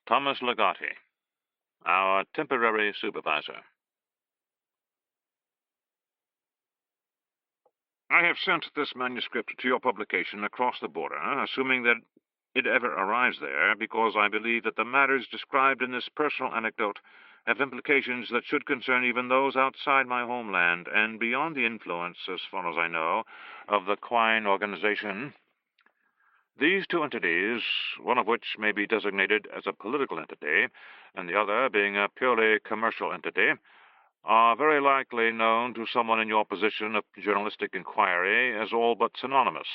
Thomas Ligotti, our temporary supervisor. I have sent this manuscript to your publication across the border, assuming that it ever arrives there, because I believe that the matters described in this personal anecdote have implications that should concern even those outside my homeland and beyond the influence, as far as I know, of the Quine Organization. These two entities, one of which may be designated as a political entity, and the other being a purely commercial entity, are very likely known to someone in your position of journalistic inquiry as all but synonymous.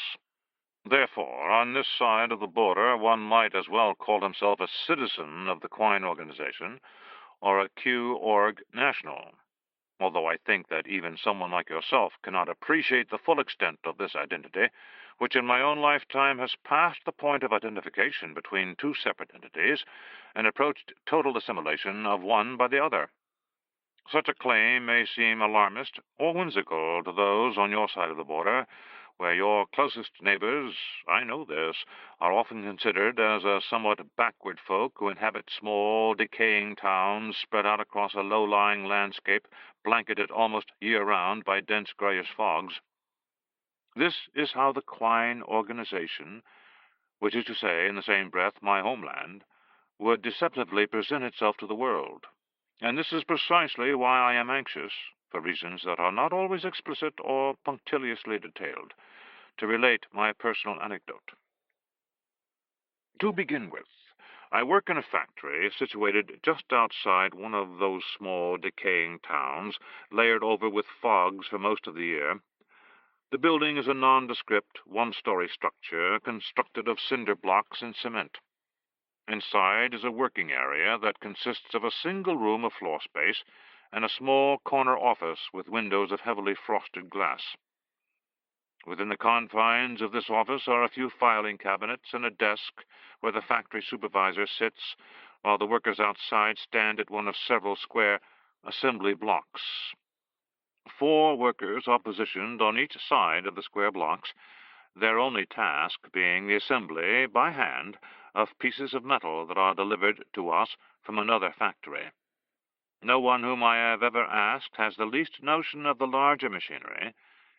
Therefore, on this side of the border, one might as well call himself a citizen of the Quine Organization or a Q-Org national, although I think that even someone like yourself cannot appreciate the full extent of this identity, which in my own lifetime has passed the point of identification between two separate entities and approached total assimilation of one by the other. Such a claim may seem alarmist or whimsical to those on your side of the border, where your closest neighbors, I know this, are often considered as a somewhat backward folk who inhabit small, decaying towns spread out across a low-lying landscape, blanketed almost year-round by dense grayish fogs. This is how the Quine Organization, which is to say, in the same breath, my homeland, would deceptively present itself to the world. And this is precisely why I am anxious, for reasons that are not always explicit or punctiliously detailed, to relate my personal anecdote. To begin with, I work in a factory situated just outside one of those small, decaying towns, layered over with fogs for most of the year. The building is a nondescript, one-story structure constructed of cinder blocks and cement. Inside is a working area that consists of a single room of floor space and a small corner office with windows of heavily frosted glass. Within the confines of this office are a few filing cabinets and a desk where the factory supervisor sits, while the workers outside stand at one of several square assembly blocks. 4 workers are positioned on each side of the square blocks, their only task being the assembly, by hand, of pieces of metal that are delivered to us from another factory. No one whom I have ever asked has the least notion of the larger machinery,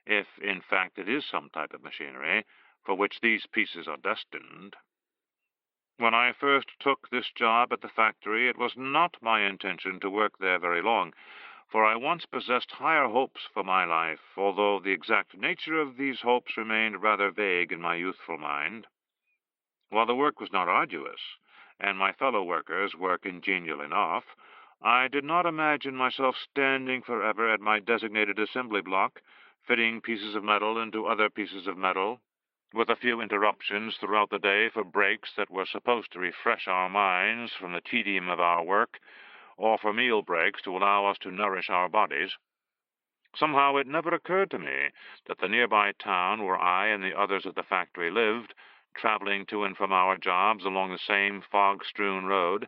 if in fact it is some type of machinery, for which these pieces are destined. When I first took this job at the factory, it was not my intention to work there very long, for I once possessed higher hopes for my life, although the exact nature of these hopes remained rather vague in my youthful mind. While the work was not arduous, and my fellow workers were congenial enough, I did not imagine myself standing forever at my designated assembly block, fitting pieces of metal into other pieces of metal, with a few interruptions throughout the day for breaks that were supposed to refresh our minds from the tedium of our work, or for meal breaks to allow us to nourish our bodies. Somehow it never occurred to me that the nearby town where I and the others at the factory lived, traveling to and from our jobs along the same fog-strewn road,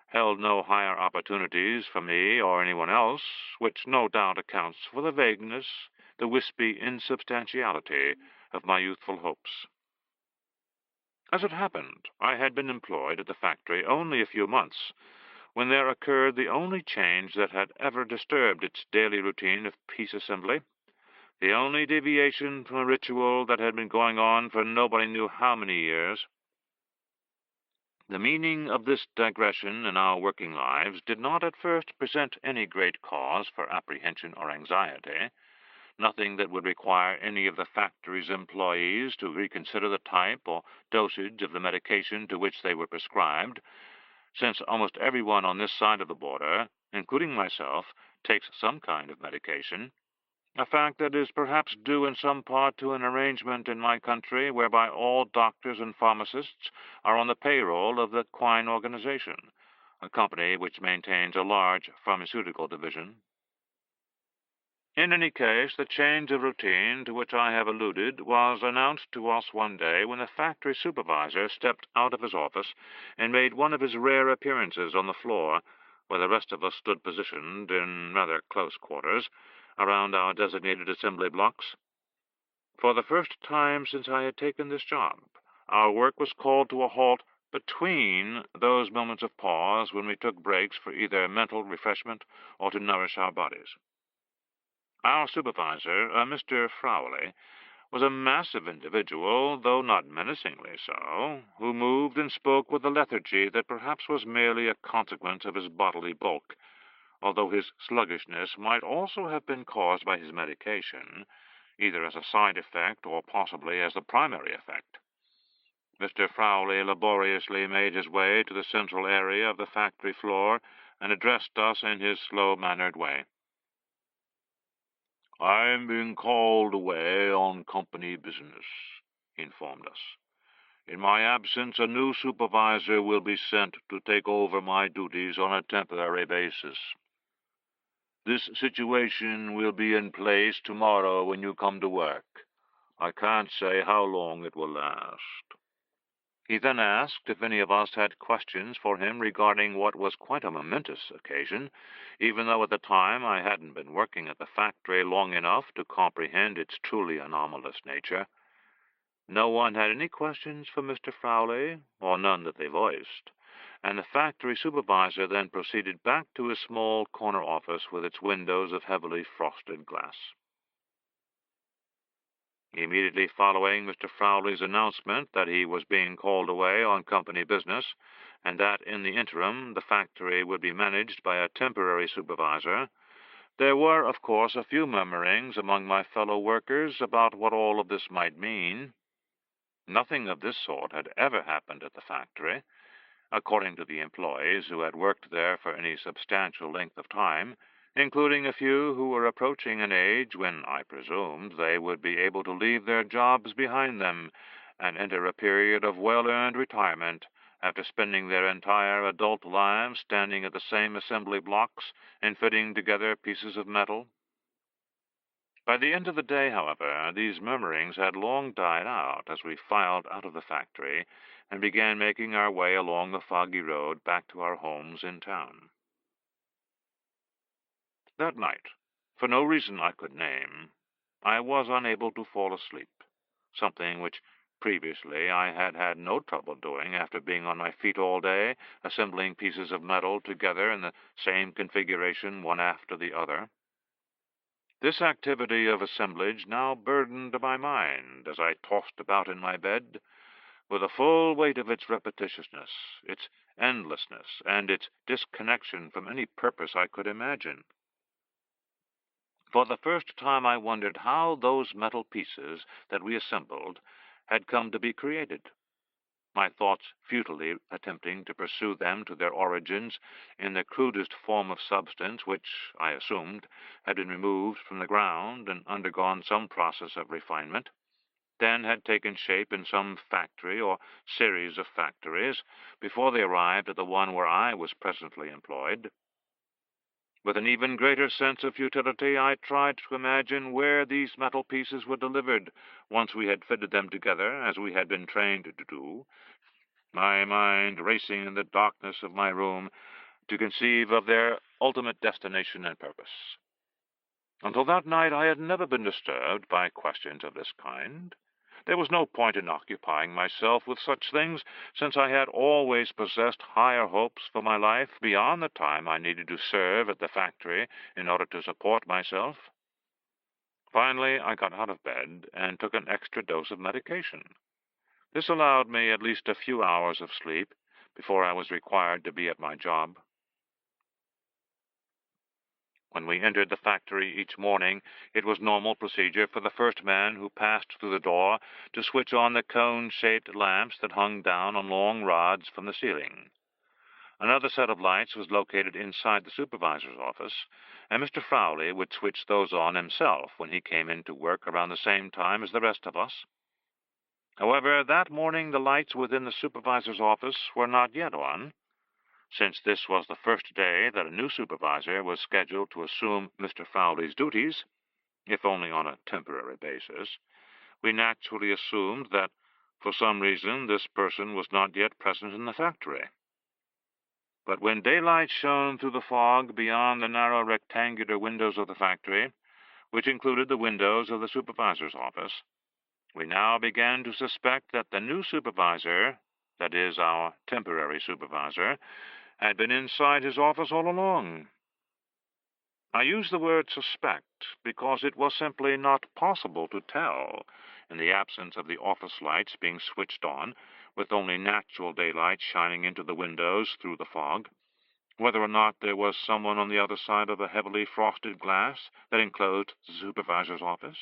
held no higher opportunities for me or anyone else, which no doubt accounts for the vagueness, the wispy insubstantiality of my youthful hopes. As it happened, I had been employed at the factory only a few months, when there occurred the only change that had ever disturbed its daily routine of piece assembly, the only deviation from a ritual that had been going on for nobody knew how many years. The meaning of this digression in our working lives did not at first present any great cause for apprehension or anxiety, nothing that would require any of the factory's employees to reconsider the type or dosage of the medication to which they were prescribed, since almost everyone on this side of the border, including myself, takes some kind of medication, a fact that is perhaps due in some part to an arrangement in my country whereby all doctors and pharmacists are on the payroll of the Quine Organization, a company which maintains a large pharmaceutical division. In any case, the change of routine to which I have alluded was announced to us one day when the factory supervisor stepped out of his office and made one of his rare appearances on the floor, where the rest of us stood positioned in rather close quarters around our designated assembly blocks. For the first time since I had taken this job, our work was called to a halt between those moments of pause when we took breaks for either mental refreshment or to nourish our bodies. Our supervisor, Mr. Frowley, was a massive individual, though not menacingly so, who moved and spoke with a lethargy that perhaps was merely a consequence of his bodily bulk, although his sluggishness might also have been caused by his medication, either as a side effect or possibly as the primary effect. Mr. Frowley laboriously made his way to the central area of the factory floor and addressed us in his slow-mannered way. "I'm being called away on company business," he informed us. "In my absence, a new supervisor will be sent to take over my duties on a temporary basis. This situation will be in place tomorrow when you come to work. I can't say how long it will last." He then asked if any of us had questions for him regarding what was quite a momentous occasion, even though at the time I hadn't been working at the factory long enough to comprehend its truly anomalous nature. No one had any questions for Mr. Frowley, or none that they voiced, and the factory supervisor then proceeded back to his small corner office with its windows of heavily frosted glass. Immediately following Mr. Frowley's announcement that he was being called away on company business, and that in the interim the factory would be managed by a temporary supervisor, there were, of course, a few murmurings among my fellow workers about what all of this might mean. Nothing of this sort had ever happened at the factory. According to the employees who had worked there for any substantial length of time, including a few who were approaching an age when, I presumed, they would be able to leave their jobs behind them and enter a period of well-earned retirement after spending their entire adult lives standing at the same assembly blocks and fitting together pieces of metal. By the end of the day, however, these murmurings had long died out as we filed out of the factory and began making our way along the foggy road back to our homes in town. That night, for no reason I could name, I was unable to fall asleep, something which previously I had had no trouble doing after being on my feet all day, assembling pieces of metal together in the same configuration one after the other. This activity of assemblage now burdened my mind as I tossed about in my bed, with the full weight of its repetitiousness, its endlessness, and its disconnection from any purpose I could imagine. For the first time I wondered how those metal pieces that we assembled had come to be created, my thoughts futilely attempting to pursue them to their origins in the crudest form of substance which, I assumed, had been removed from the ground and undergone some process of refinement, then had taken shape in some factory or series of factories before they arrived at the one where I was presently employed. With an even greater sense of futility, I tried to imagine where these metal pieces were delivered once we had fitted them together as we had been trained to do, my mind racing in the darkness of my room to conceive of their ultimate destination and purpose. Until that night I had never been disturbed by questions of this kind. There was no point in occupying myself with such things, since I had always possessed higher hopes for my life beyond the time I needed to serve at the factory in order to support myself. Finally, I got out of bed and took an extra dose of medication. This allowed me at least a few hours of sleep before I was required to be at my job. When we entered the factory each morning, it was normal procedure for the first man who passed through the door to switch on the cone-shaped lamps that hung down on long rods from the ceiling. Another set of lights was located inside the supervisor's office, and Mr. Frowley would switch those on himself when he came in to work around the same time as the rest of us. However, that morning the lights within the supervisor's office were not yet on. Since this was the first day that a new supervisor was scheduled to assume Mr. Frowley's duties, if only on a temporary basis, we naturally assumed that, for some reason, this person was not yet present in the factory. But when daylight shone through the fog beyond the narrow rectangular windows of the factory, which included the windows of the supervisor's office, we now began to suspect that the new supervisor that is, our temporary supervisor, had been inside his office all along. I use the word suspect because it was simply not possible to tell, in the absence of the office lights being switched on, with only natural daylight shining into the windows through the fog, whether or not there was someone on the other side of the heavily frosted glass that enclosed the supervisor's office.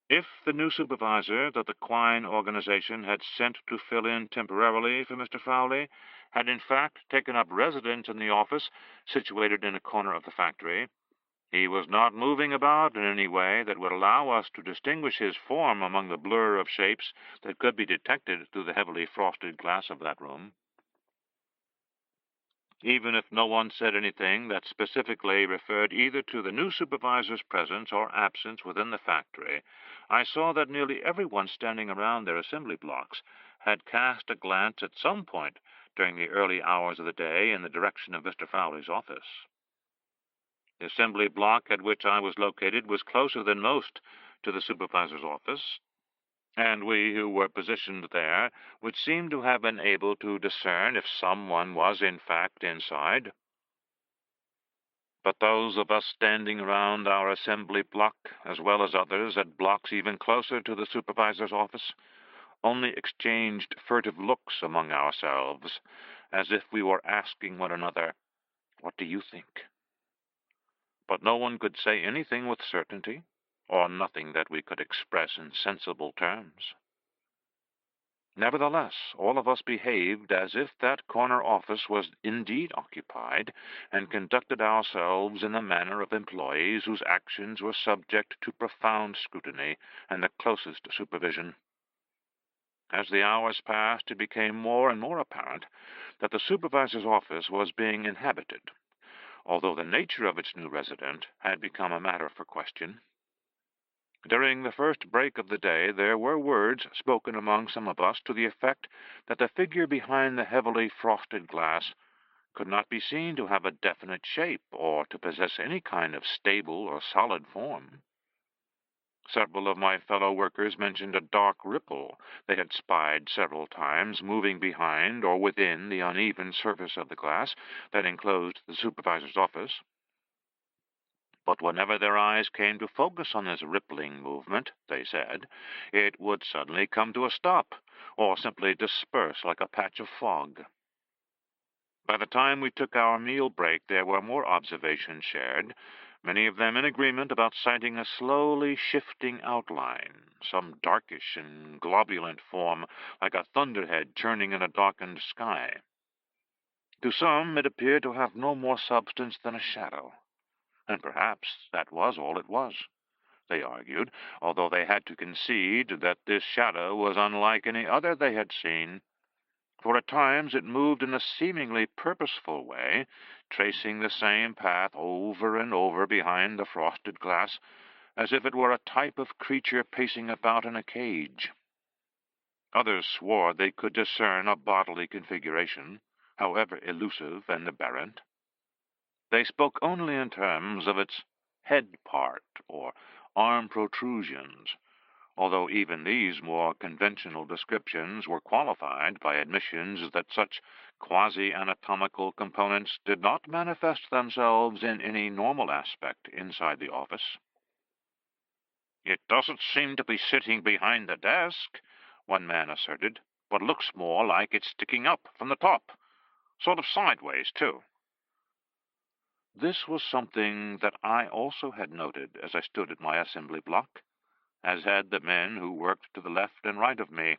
If the new supervisor that the Quine Organization had sent to fill in temporarily for Mr. Fowley had in fact taken up residence in the office situated in a corner of the factory, he was not moving about in any way that would allow us to distinguish his form among the blur of shapes that could be detected through the heavily frosted glass of that room. Even if no one said anything that specifically referred either to the new supervisor's presence or absence within the factory, I saw that nearly everyone standing around their assembly blocks had cast a glance at some point during the early hours of the day in the direction of Mr. Fowley's office. The assembly block at which I was located was closer than most to the supervisor's office, and we who were positioned there would seem to have been able to discern if someone was in fact inside. But those of us standing around our assembly block, as well as others at blocks even closer to the supervisor's office, only exchanged furtive looks among ourselves, as if we were asking one another, "What do you think?" But no one could say anything with certainty, or nothing that we could express in sensible terms. Nevertheless, all of us behaved as if that corner office was indeed occupied, and conducted ourselves in the manner of employees whose actions were subject to profound scrutiny and the closest supervision. As the hours passed, it became more and more apparent that the supervisor's office was being inhabited, although the nature of its new resident had become a matter for question. During the first break of the day, there were words spoken among some of us to the effect that the figure behind the heavily frosted glass could not be seen to have a definite shape or to possess any kind of stable or solid form. Several of my fellow workers mentioned a dark ripple they had spied several times moving behind or within the uneven surface of the glass that enclosed the supervisor's office. But whenever their eyes came to focus on this rippling movement, they said, it would suddenly come to a stop, or simply disperse like a patch of fog. By the time we took our meal break, there were more observations shared, many of them in agreement about sighting a slowly shifting outline, some darkish and globulent form, like a thunderhead churning in a darkened sky. To some it appeared to have no more substance than a shadow. And perhaps that was all it was, they argued, although they had to concede that this shadow was unlike any other they had seen, for at times it moved in a seemingly purposeful way, tracing the same path over and over behind the frosted glass, as if it were a type of creature pacing about in a cage. Others swore they could discern a bodily configuration, however elusive and aberrant. They spoke only in terms of its head part or arm protrusions, although even these more conventional descriptions were qualified by admissions that such quasi-anatomical components did not manifest themselves in any normal aspect inside the office. "It doesn't seem to be sitting behind the desk," one man asserted, "but looks more like it's sticking up from the top, sort of sideways, too." This was something that I also had noted as I stood at my assembly block, as had the men who worked to the left and right of me.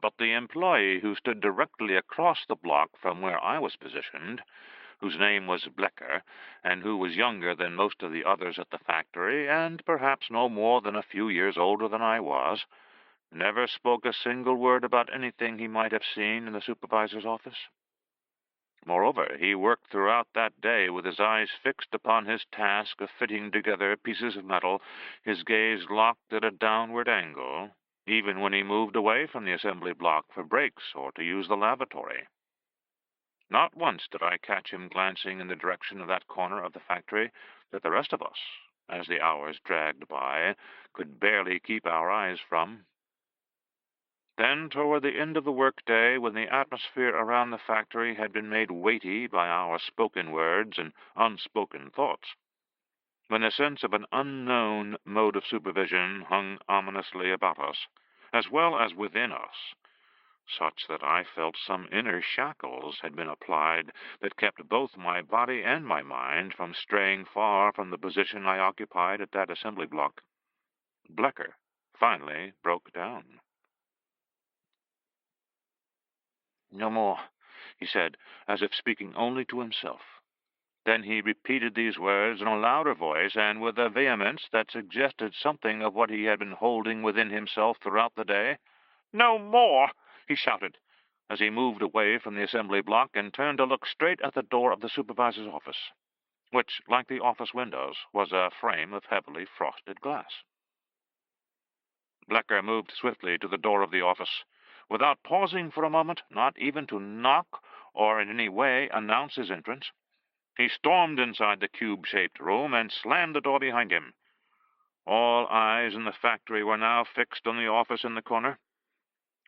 But the employee who stood directly across the block from where I was positioned, whose name was Bleaker, and who was younger than most of the others at the factory, and perhaps no more than a few years older than I was, never spoke a single word about anything he might have seen in the supervisor's office. Moreover, he worked throughout that day with his eyes fixed upon his task of fitting together pieces of metal, his gaze locked at a downward angle, even when he moved away from the assembly block for breaks or to use the lavatory. Not once did I catch him glancing in the direction of that corner of the factory that the rest of us, as the hours dragged by, could barely keep our eyes from. Then, toward the end of the work-day, when the atmosphere around the factory had been made weighty by our spoken words and unspoken thoughts, when a sense of an unknown mode of supervision hung ominously about us, as well as within us, such that I felt some inner shackles had been applied that kept both my body and my mind from straying far from the position I occupied at that assembly block, Bleaker finally broke down. "No more," he said, as if speaking only to himself. Then he repeated these words in a louder voice and with a vehemence that suggested something of what he had been holding within himself throughout the day. "No more!" he shouted, as he moved away from the assembly block and turned to look straight at the door of the supervisor's office, which, like the office windows, was a frame of heavily frosted glass. Bleaker moved swiftly to the door of the office. Without pausing for a moment, not even to knock or in any way announce his entrance, he stormed inside the cube-shaped room and slammed the door behind him. All eyes in the factory were now fixed on the office in the corner.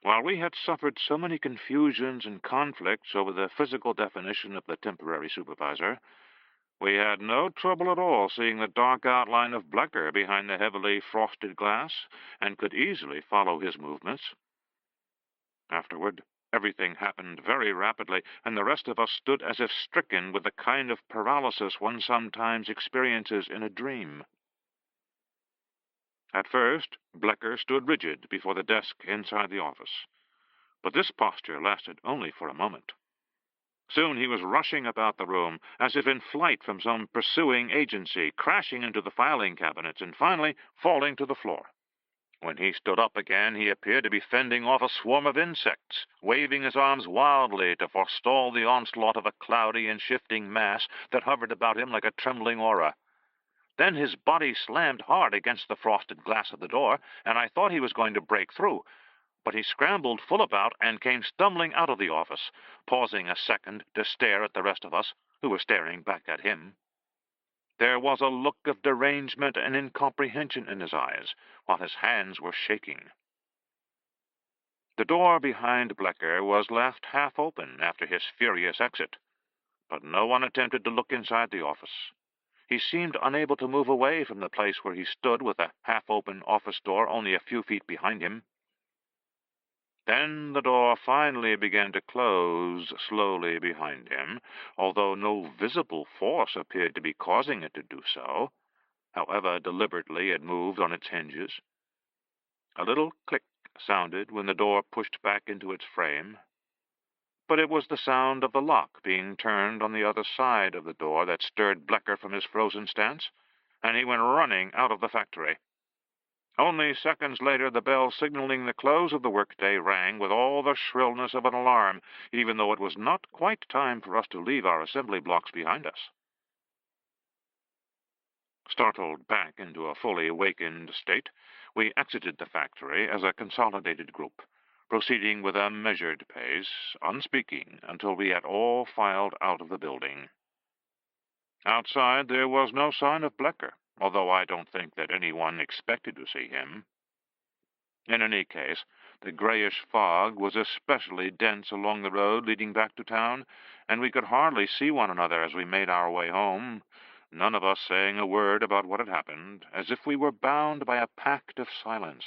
While we had suffered so many confusions and conflicts over the physical definition of the temporary supervisor, we had no trouble at all seeing the dark outline of Bleaker behind the heavily frosted glass, and could easily follow his movements. Afterward, everything happened very rapidly, and the rest of us stood as if stricken with the kind of paralysis one sometimes experiences in a dream. At first, Bleaker stood rigid before the desk inside the office, but this posture lasted only for a moment. Soon he was rushing about the room, as if in flight from some pursuing agency, crashing into the filing cabinets, and finally falling to the floor. When he stood up again, he appeared to be fending off a swarm of insects, waving his arms wildly to forestall the onslaught of a cloudy and shifting mass that hovered about him like a trembling aura. Then his body slammed hard against the frosted glass of the door, and I thought he was going to break through. But he scrambled full about and came stumbling out of the office, pausing a second to stare at the rest of us, who were staring back at him. There was a look of derangement and incomprehension in his eyes, while his hands were shaking. The door behind Bleaker was left half open after his furious exit, but no one attempted to look inside the office. He seemed unable to move away from the place where he stood with a half-open office door only a few feet behind him. Then the door finally began to close slowly behind him, although no visible force appeared to be causing it to do so, however deliberately it moved on its hinges. A little click sounded when the door pushed back into its frame, but it was the sound of the lock being turned on the other side of the door that stirred Bleaker from his frozen stance, and he went running out of the factory. Only seconds later, the bell signaling the close of the workday rang with all the shrillness of an alarm, even though it was not quite time for us to leave our assembly blocks behind us. Startled back into a fully awakened state, we exited the factory as a consolidated group, proceeding with a measured pace, unspeaking, until we had all filed out of the building. Outside there was no sign of Bleaker, although I don't think that anyone expected to see him. In any case, the grayish fog was especially dense along the road leading back to town, and we could hardly see one another as we made our way home, none of us saying a word about what had happened, as if we were bound by a pact of silence.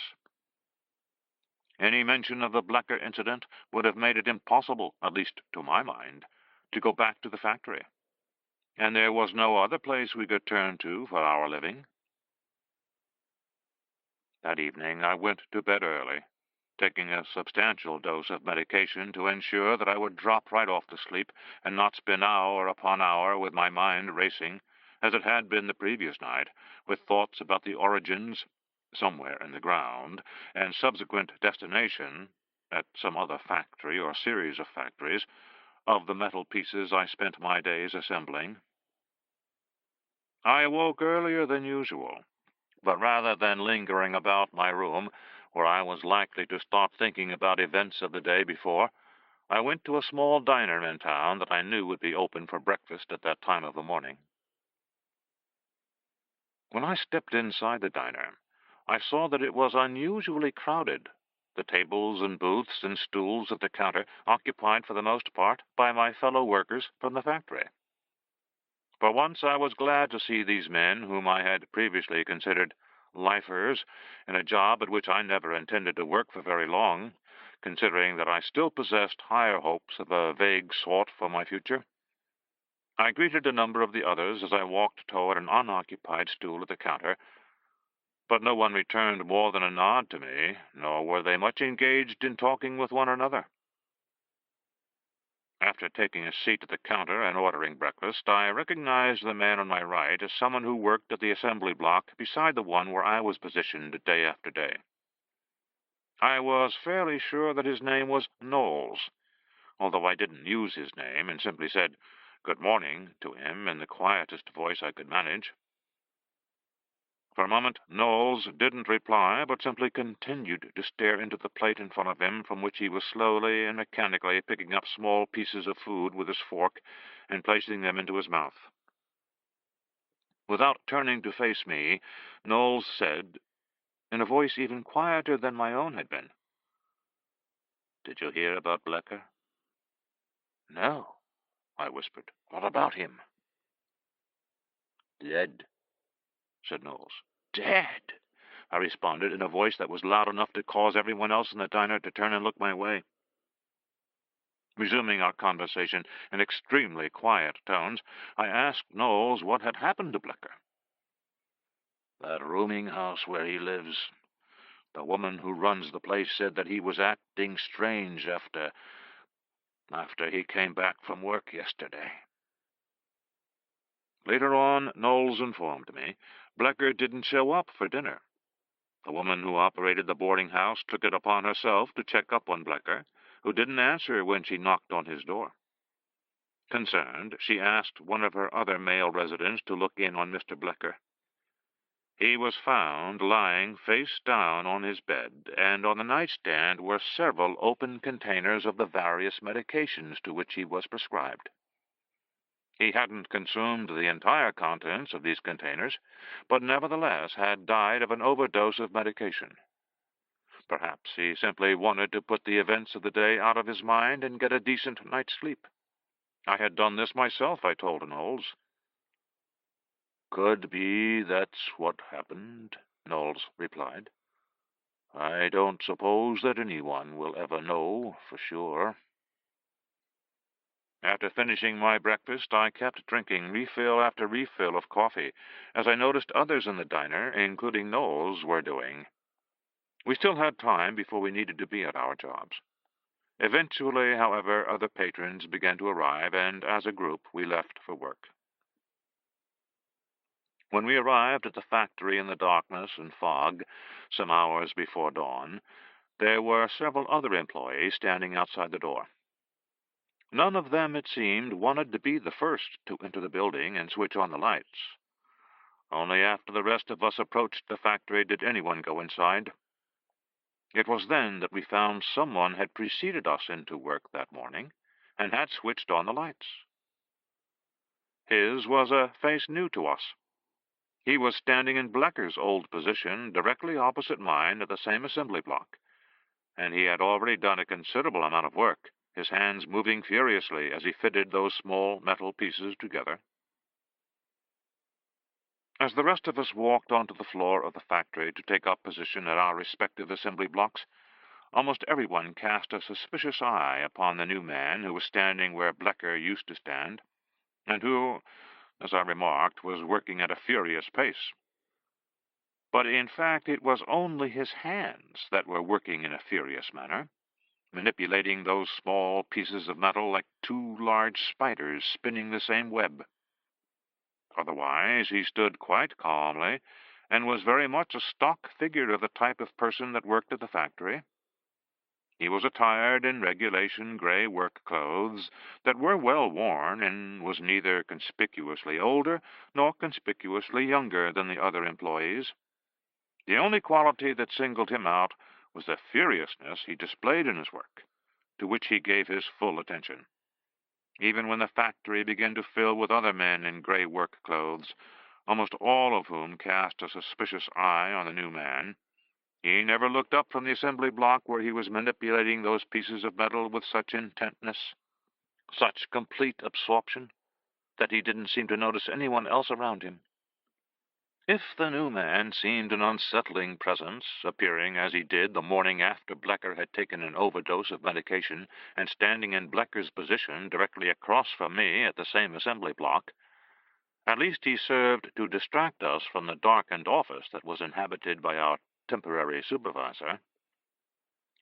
Any mention of the Bleaker incident would have made it impossible, at least to my mind, to go back to the factory, and there was no other place we could turn to for our living. That evening I went to bed early, taking a substantial dose of medication to ensure that I would drop right off to sleep and not spend hour upon hour with my mind racing, as it had been the previous night, with thoughts about the origins, somewhere in the ground, and subsequent destination, at some other factory or series of factories, of the metal pieces I spent my days assembling. I awoke earlier than usual, but rather than lingering about my room, where I was likely to start thinking about events of the day before, I went to a small diner in town that I knew would be open for breakfast at that time of the morning. When I stepped inside the diner, I saw that it was unusually crowded, the tables and booths and stools at the counter occupied for the most part by my fellow workers from the factory. For once I was glad to see these men, whom I had previously considered lifers, in a job at which I never intended to work for very long, considering that I still possessed higher hopes of a vague sort for my future. I greeted a number of the others as I walked toward an unoccupied stool at the counter, but no one returned more than a nod to me, nor were they much engaged in talking with one another. After taking a seat at the counter and ordering breakfast, I recognized the man on my right as someone who worked at the assembly block beside the one where I was positioned day after day. I was fairly sure that his name was Knowles, although I didn't use his name and simply said "Good morning" to him in the quietest voice I could manage. For a moment Knowles didn't reply, but simply continued to stare into the plate in front of him, from which he was slowly and mechanically picking up small pieces of food with his fork and placing them into his mouth. Without turning to face me, Knowles said, in a voice even quieter than my own had been, "Did you hear about Bleaker?" "No," I whispered. "What about him?" "Dead," said Knowles. "Dead," I responded in a voice that was loud enough to cause everyone else in the diner to turn and look my way. Resuming our conversation in extremely quiet tones, I asked Knowles what had happened to Bleaker. "That rooming house where he lives. The woman who runs the place said that he was acting strange after he came back from work yesterday." Later on, Knowles informed me, Bleaker didn't show up for dinner. The woman who operated the boarding house took it upon herself to check up on Bleaker, who didn't answer when she knocked on his door. Concerned, she asked one of her other male residents to look in on Mr. Bleaker. He was found lying face down on his bed, and on the nightstand were several open containers of the various medications to which he was prescribed. He hadn't consumed the entire contents of these containers, but nevertheless had died of an overdose of medication. Perhaps he simply wanted to put the events of the day out of his mind and get a decent night's sleep. I had done this myself, I told Knowles. "Could be that's what happened," Knowles replied. "I don't suppose that anyone will ever know for sure." After finishing my breakfast, I kept drinking refill after refill of coffee, as I noticed others in the diner, including Knowles, were doing. We still had time before we needed to be at our jobs. Eventually, however, other patrons began to arrive, and as a group we left for work. When we arrived at the factory in the darkness and fog, some hours before dawn, there were several other employees standing outside the door. None of them, it seemed, wanted to be the first to enter the building and switch on the lights. Only after the rest of us approached the factory did anyone go inside. It was then that we found someone had preceded us into work that morning and had switched on the lights. His was a face new to us. He was standing in Bleaker's old position, directly opposite mine at the same assembly block, and he had already done a considerable amount of work, his hands moving furiously as he fitted those small metal pieces together. As the rest of us walked onto the floor of the factory to take up position at our respective assembly blocks, almost everyone cast a suspicious eye upon the new man who was standing where Bleaker used to stand, and who, as I remarked, was working at a furious pace. But in fact it was only his hands that were working in a furious manner, manipulating those small pieces of metal like two large spiders spinning the same web. Otherwise he stood quite calmly, and was very much a stock figure of the type of person that worked at the factory. He was attired in regulation gray work clothes that were well worn, and was neither conspicuously older nor conspicuously younger than the other employees. The only quality that singled him out was the furiousness he displayed in his work, to which he gave his full attention. Even when the factory began to fill with other men in gray work clothes, almost all of whom cast a suspicious eye on the new man, He never looked up from the assembly block where he was manipulating those pieces of metal with such intentness, such complete absorption, that he didn't seem to notice anyone else around him. If the new man seemed an unsettling presence, appearing as he did the morning after Bleaker had taken an overdose of medication and standing in Bleaker's position directly across from me at the same assembly block, at least he served to distract us from the darkened office that was inhabited by our temporary supervisor.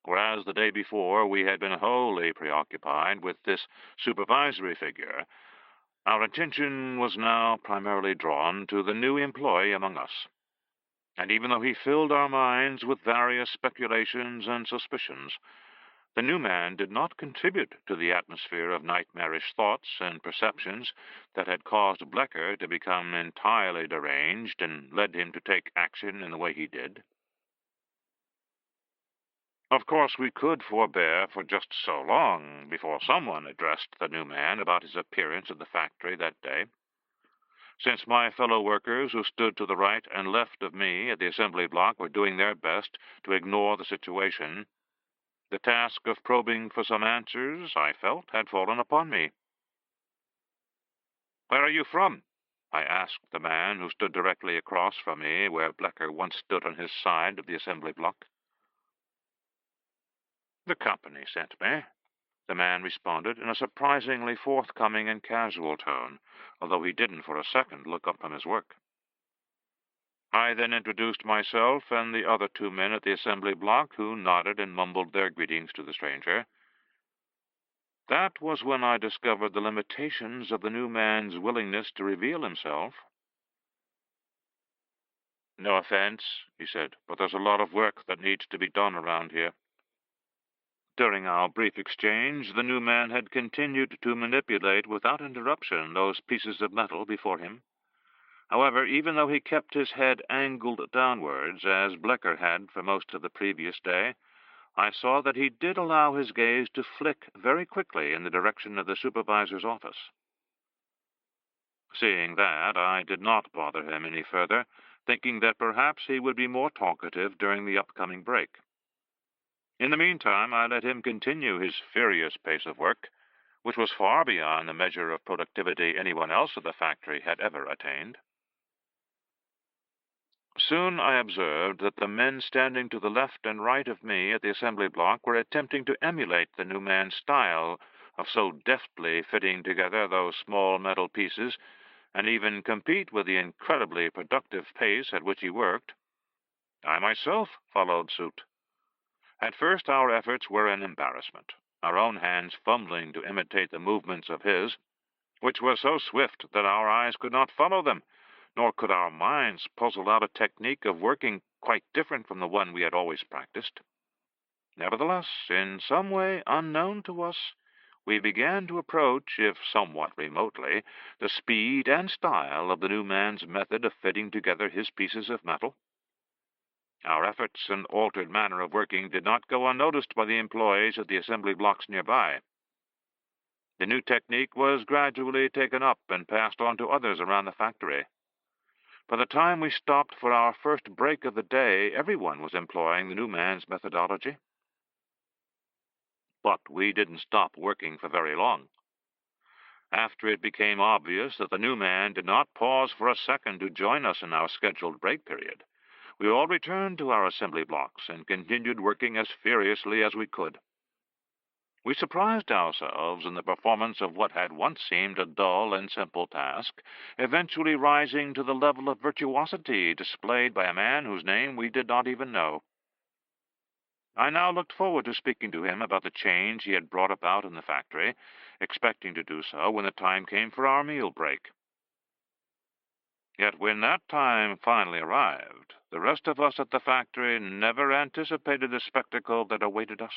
Whereas the day before we had been wholly preoccupied with this supervisory figure, our attention was now primarily drawn to the new employee among us. And even though he filled our minds with various speculations and suspicions, the new man did not contribute to the atmosphere of nightmarish thoughts and perceptions that had caused Bleaker to become entirely deranged and led him to take action in the way he did. Of course, we could forbear for just so long before someone addressed the new man about his appearance at the factory that day. Since my fellow workers who stood to the right and left of me at the assembly block were doing their best to ignore the situation, the task of probing for some answers, I felt, had fallen upon me. "Where are you from?" I asked the man who stood directly across from me where Bleaker once stood on his side of the assembly block. "The company sent me," the man responded in a surprisingly forthcoming and casual tone, although he didn't for a second look up from his work. I then introduced myself and the other two men at the assembly block, who nodded and mumbled their greetings to the stranger. That was when I discovered the limitations of the new man's willingness to reveal himself. "No offense," he said, "but there's a lot of work that needs to be done around here." During our brief exchange, the new man had continued to manipulate without interruption those pieces of metal before him. However, even though he kept his head angled downwards, as Bleaker had for most of the previous day, I saw that he did allow his gaze to flick very quickly in the direction of the supervisor's office. Seeing that, I did not bother him any further, thinking that perhaps he would be more talkative during the upcoming break. In the meantime, I let him continue his furious pace of work, which was far beyond the measure of productivity anyone else at the factory had ever attained. Soon I observed that the men standing to the left and right of me at the assembly block were attempting to emulate the new man's style of so deftly fitting together those small metal pieces, and even compete with the incredibly productive pace at which he worked. I myself followed suit. At first our efforts were an embarrassment, our own hands fumbling to imitate the movements of his, which were so swift that our eyes could not follow them, nor could our minds puzzle out a technique of working quite different from the one we had always practiced. Nevertheless, in some way unknown to us, we began to approach, if somewhat remotely, the speed and style of the new man's method of fitting together his pieces of metal. Our efforts and altered manner of working did not go unnoticed by the employees at the assembly blocks nearby. The new technique was gradually taken up and passed on to others around the factory. By the time we stopped for our first break of the day, everyone was employing the new man's methodology. But we didn't stop working for very long. After it became obvious that the new man did not pause for a second to join us in our scheduled break period, we all returned to our assembly blocks and continued working as furiously as we could. We surprised ourselves in the performance of what had once seemed a dull and simple task, eventually rising to the level of virtuosity displayed by a man whose name we did not even know. I now looked forward to speaking to him about the change he had brought about in the factory, expecting to do so when the time came for our meal break. Yet when that time finally arrived, the rest of us at the factory never anticipated the spectacle that awaited us.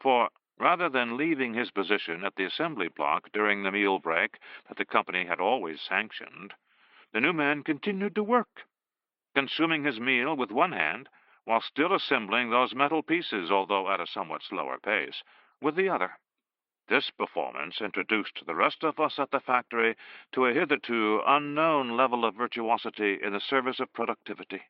For, rather than leaving his position at the assembly block during the meal break that the company had always sanctioned, the new man continued to work, consuming his meal with one hand while still assembling those metal pieces, although at a somewhat slower pace, with the other. This performance introduced the rest of us at the factory to a hitherto unknown level of virtuosity in the service of productivity,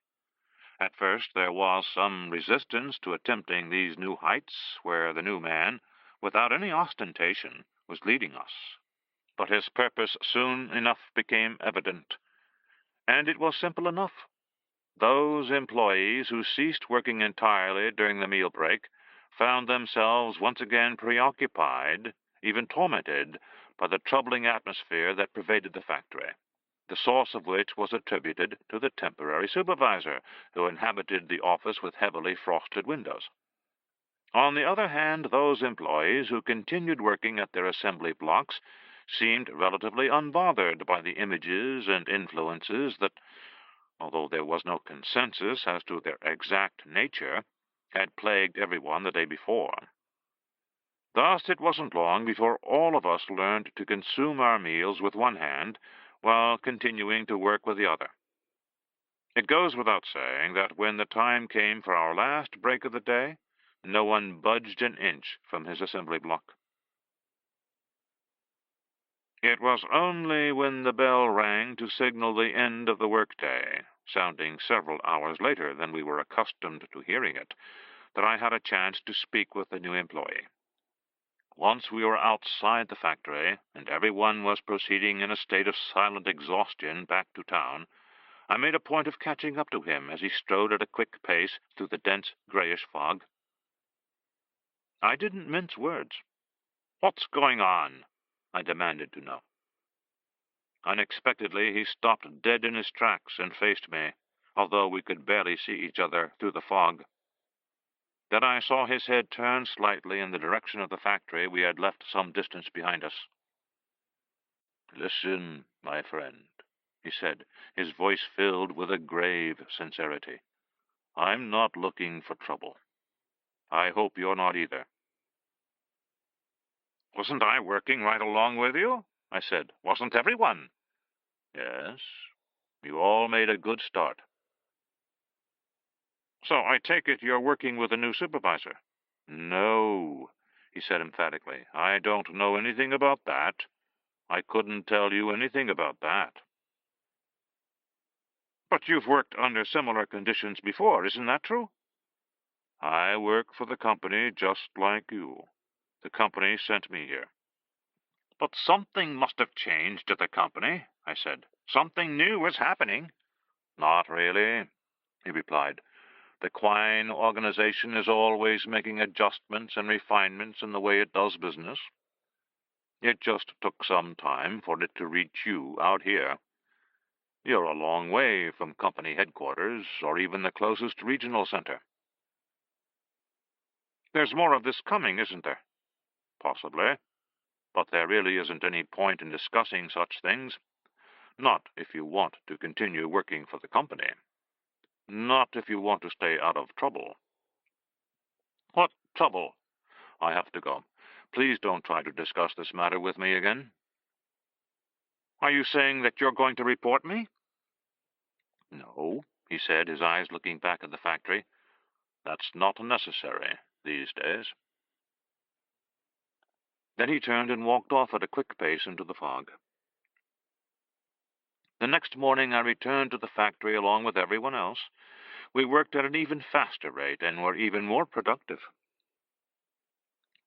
At first there was some resistance to attempting these new heights where the new man, without any ostentation, was leading us. But his purpose soon enough became evident, and it was simple enough. Those employees who ceased working entirely during the meal break found themselves once again preoccupied, even tormented, by the troubling atmosphere that pervaded the factory, the source of which was attributed to the temporary supervisor who inhabited the office with heavily frosted windows. On the other hand, those employees who continued working at their assembly blocks seemed relatively unbothered by the images and influences that, although there was no consensus as to their exact nature, had plagued everyone the day before. Thus it wasn't long before all of us learned to consume our meals with one hand while continuing to work with the other. It goes without saying that when the time came for our last break of the day, no one budged an inch from his assembly block. It was only when the bell rang to signal the end of the workday, sounding several hours later than we were accustomed to hearing it, that I had a chance to speak with the new employee. Once we were outside the factory, and everyone was proceeding in a state of silent exhaustion back to town, I made a point of catching up to him as he strode at a quick pace through the dense grayish fog. I didn't mince words. "What's going on?" I demanded to know. Unexpectedly, he stopped dead in his tracks and faced me, although we could barely see each other through the fog. Then I saw his head turn slightly in the direction of the factory we had left some distance behind us. "Listen, my friend," he said, his voice filled with a grave sincerity. "I'm not looking for trouble. I hope you're not either." "Wasn't I working right along with you?" I said. "Wasn't everyone?" "Yes. You all made a good start." "So I take it you're working with a new supervisor?" "No," he said emphatically. "I don't know anything about that. I couldn't tell you anything about that." "But you've worked under similar conditions before, isn't that true?" "I work for the company just like you. The company sent me here." "But something must have changed at the company," I said. "Something new is happening." "Not really," he replied. "The Quine Organization is always making adjustments and refinements in the way it does business. It just took some time for it to reach you out here. You're a long way from company headquarters, or even the closest regional center." "There's more of this coming, isn't there?" "Possibly. But there really isn't any point in discussing such things. Not if you want to continue working for the company. Not if you want to stay out of trouble." "What trouble?" "I have to go. Please don't try to discuss this matter with me again." "Are you saying that you're going to report me?" "No," he said, his eyes looking back at the factory. "That's not necessary these days." Then he turned and walked off at a quick pace into the fog. The next morning I returned to the factory along with everyone else. We worked at an even faster rate and were even more productive.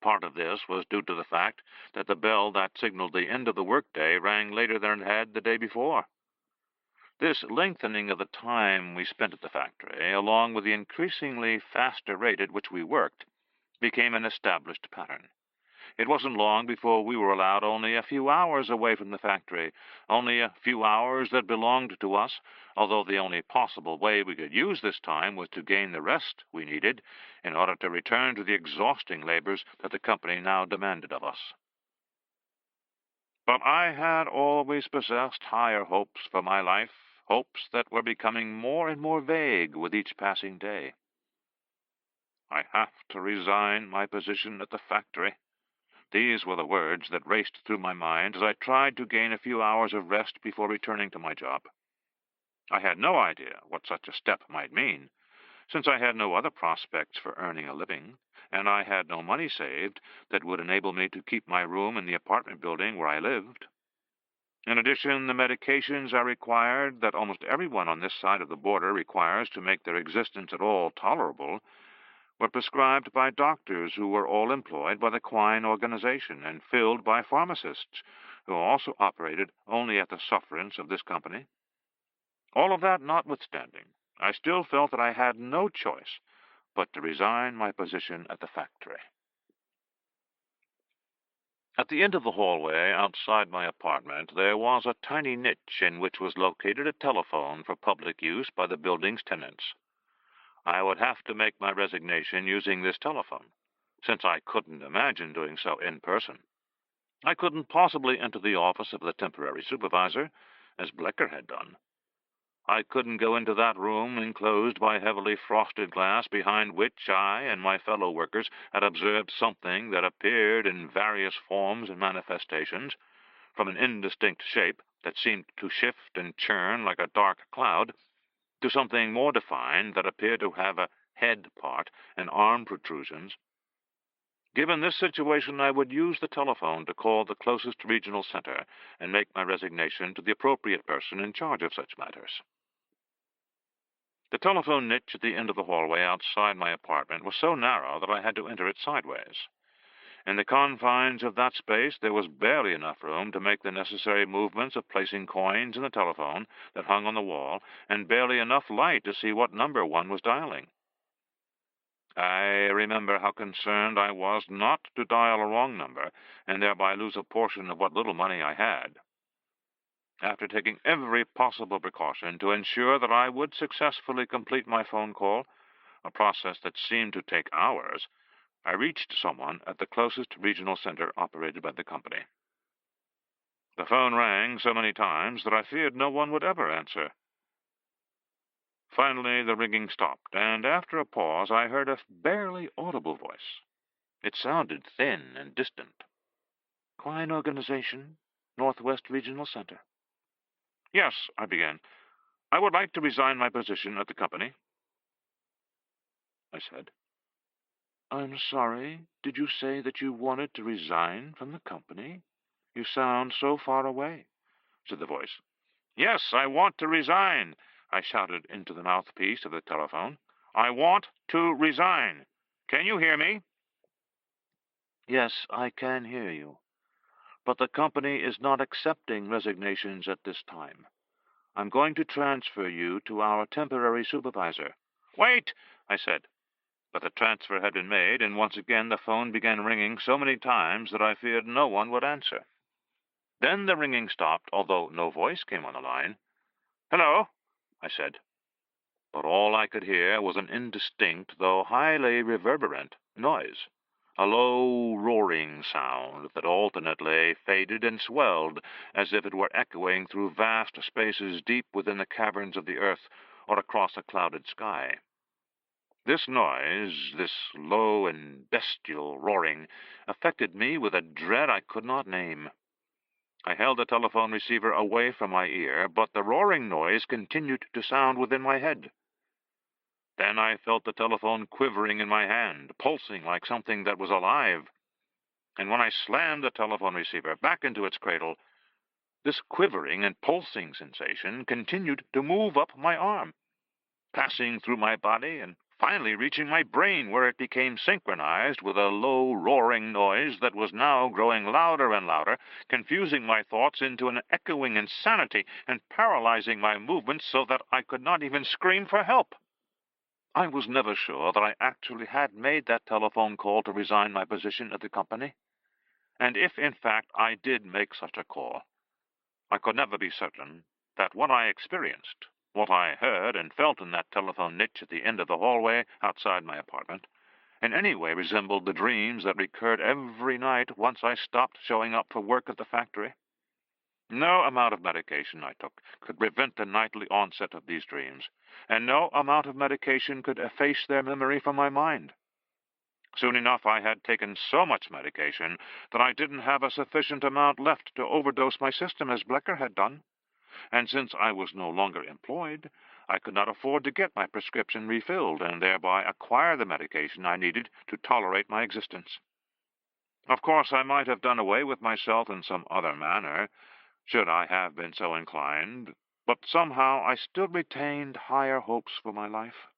Part of this was due to the fact that the bell that signaled the end of the workday rang later than it had the day before. This lengthening of the time we spent at the factory, along with the increasingly faster rate at which we worked, became an established pattern. It wasn't long before we were allowed only a few hours away from the factory, only a few hours that belonged to us, although the only possible way we could use this time was to gain the rest we needed in order to return to the exhausting labors that the company now demanded of us. But I had always possessed higher hopes for my life, hopes that were becoming more and more vague with each passing day. "I have to resign my position at the factory." These were the words that raced through my mind as I tried to gain a few hours of rest before returning to my job. I had no idea what such a step might mean, since I had no other prospects for earning a living, and I had no money saved that would enable me to keep my room in the apartment building where I lived. In addition, the medications I required, that almost everyone on this side of the border requires to make their existence at all tolerable, were prescribed by doctors who were all employed by the Quine Organization and filled by pharmacists, who also operated only at the sufferance of this company. All of that notwithstanding, I still felt that I had no choice but to resign my position at the factory. At the end of the hallway outside my apartment, there was a tiny niche in which was located a telephone for public use by the building's tenants. I would have to make my resignation using this telephone, since I couldn't imagine doing so in person. I couldn't possibly enter the office of the temporary supervisor, as Bleaker had done. I couldn't go into that room enclosed by heavily frosted glass, behind which I and my fellow workers had observed something that appeared in various forms and manifestations, from an indistinct shape that seemed to shift and churn like a dark cloud, to something more defined that appeared to have a head part and arm protrusions. Given this situation, I would use the telephone to call the closest regional center and make my resignation to the appropriate person in charge of such matters. The telephone niche at the end of the hallway outside my apartment was so narrow that I had to enter it sideways. In the confines of that space, there was barely enough room to make the necessary movements of placing coins in the telephone that hung on the wall, and barely enough light to see what number one was dialing. I remember how concerned I was not to dial a wrong number and thereby lose a portion of what little money I had. After taking every possible precaution to ensure that I would successfully complete my phone call, a process that seemed to take hours, I reached someone at the closest regional center operated by the company. The phone rang so many times that I feared no one would ever answer. Finally, the ringing stopped, and after a pause, I heard a barely audible voice. It sounded thin and distant. "Quine Organization, Northwest Regional Center." "Yes," I began. "I would like to resign my position at the company," I said. "I'm sorry. Did you say that you wanted to resign from the company? You sound so far away," said the voice. "Yes, I want to resign," I shouted into the mouthpiece of the telephone. "I want to resign. Can you hear me?" "Yes, I can hear you. But the company is not accepting resignations at this time. I'm going to transfer you to our temporary supervisor." "Wait," I said. But the transfer had been made, and once again the phone began ringing so many times that I feared no one would answer. Then the ringing stopped, although no voice came on the line. "Hello," I said. But all I could hear was an indistinct, though highly reverberant, noise, a low, roaring sound that alternately faded and swelled, as if it were echoing through vast spaces deep within the caverns of the earth or across a clouded sky. This noise, this low and bestial roaring, affected me with a dread I could not name. I held the telephone receiver away from my ear, but the roaring noise continued to sound within my head. Then I felt the telephone quivering in my hand, pulsing like something that was alive. And when I slammed the telephone receiver back into its cradle, this quivering and pulsing sensation continued to move up my arm, passing through my body and finally reaching my brain, where it became synchronized with a low, roaring noise that was now growing louder and louder, confusing my thoughts into an echoing insanity and paralyzing my movements so that I could not even scream for help. I was never sure that I actually had made that telephone call to resign my position at the company, and if, in fact, I did make such a call, I could never be certain that what I experienced, what I heard and felt in that telephone niche at the end of the hallway outside my apartment, in any way resembled the dreams that recurred every night once I stopped showing up for work at the factory. No amount of medication I took could prevent the nightly onset of these dreams, and no amount of medication could efface their memory from my mind. Soon enough I had taken so much medication that I didn't have a sufficient amount left to overdose my system as Bleaker had done. And since I was no longer employed, I could not afford to get my prescription refilled and thereby acquire the medication I needed to tolerate my existence. Of course, I might have done away with myself in some other manner, should I have been so inclined, but somehow I still retained higher hopes for my life.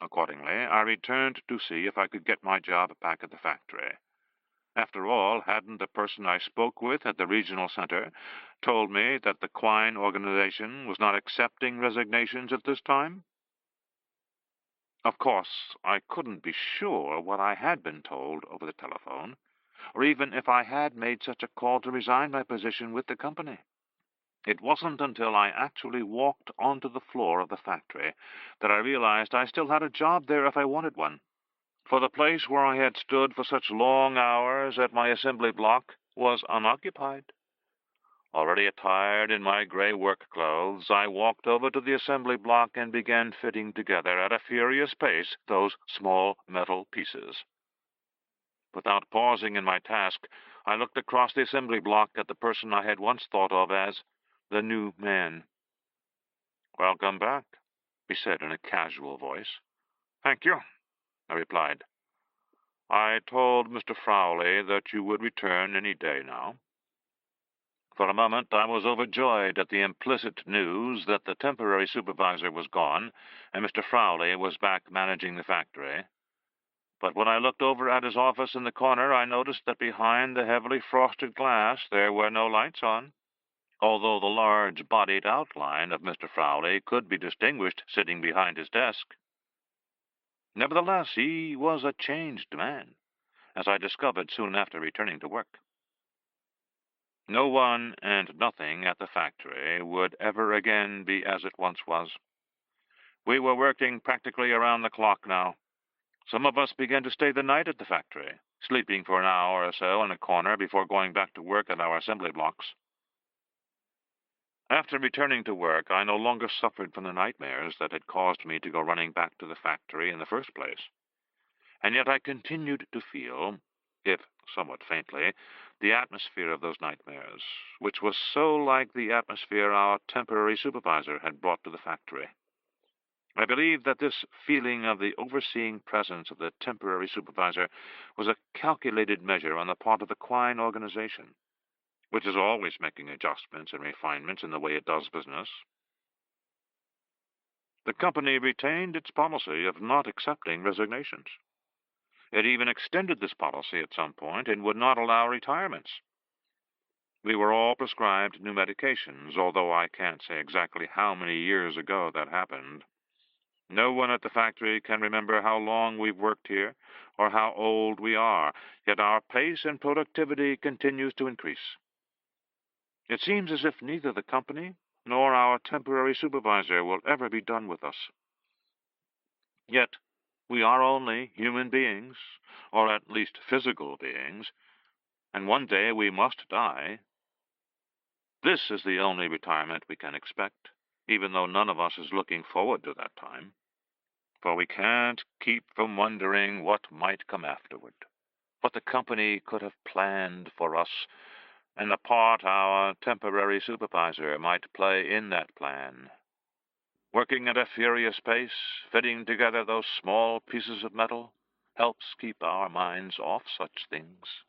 Accordingly, I returned to see if I could get my job back at the factory. After all, hadn't the person I spoke with at the regional center told me that the Quine Organization was not accepting resignations at this time? Of course, I couldn't be sure what I had been told over the telephone, or even if I had made such a call to resign my position with the company. It wasn't until I actually walked onto the floor of the factory that I realized I still had a job there if I wanted one. For the place where I had stood for such long hours at my assembly block was unoccupied. Already attired in my gray work clothes, I walked over to the assembly block and began fitting together at a furious pace those small metal pieces. Without pausing in my task, I looked across the assembly block at the person I had once thought of as the new man. "Welcome back," he said in a casual voice. "Thank you," I replied. "I told Mr. Frowley that you would return any day now." For a moment I was overjoyed at the implicit news that the temporary supervisor was gone and Mr. Frowley was back managing the factory. But when I looked over at his office in the corner, I noticed that behind the heavily frosted glass there were no lights on, although the large-bodied outline of Mr. Frowley could be distinguished sitting behind his desk. Nevertheless, he was a changed man, as I discovered soon after returning to work. No one and nothing at the factory would ever again be as it once was. We were working practically around the clock now. Some of us began to stay the night at the factory, sleeping for an hour or so in a corner before going back to work at our assembly blocks. After returning to work, I no longer suffered from the nightmares that had caused me to go running back to the factory in the first place. And yet I continued to feel, if somewhat faintly, the atmosphere of those nightmares, which was so like the atmosphere our temporary supervisor had brought to the factory. I believe that this feeling of the overseeing presence of the temporary supervisor was a calculated measure on the part of the Quine Organization, which is always making adjustments and refinements in the way it does business. The company retained its policy of not accepting resignations. It even extended this policy at some point and would not allow retirements. We were all prescribed new medications, although I can't say exactly how many years ago that happened. No one at the factory can remember how long we've worked here or how old we are, yet our pace and productivity continues to increase. It seems as if neither the company nor our temporary supervisor will ever be done with us. Yet we are only human beings, or at least physical beings, and one day we must die. This is the only retirement we can expect, even though none of us is looking forward to that time. For we can't keep from wondering what might come afterward, what the company could have planned for us, and the part our temporary supervisor might play in that plan. Working at a furious pace, fitting together those small pieces of metal, helps keep our minds off such things.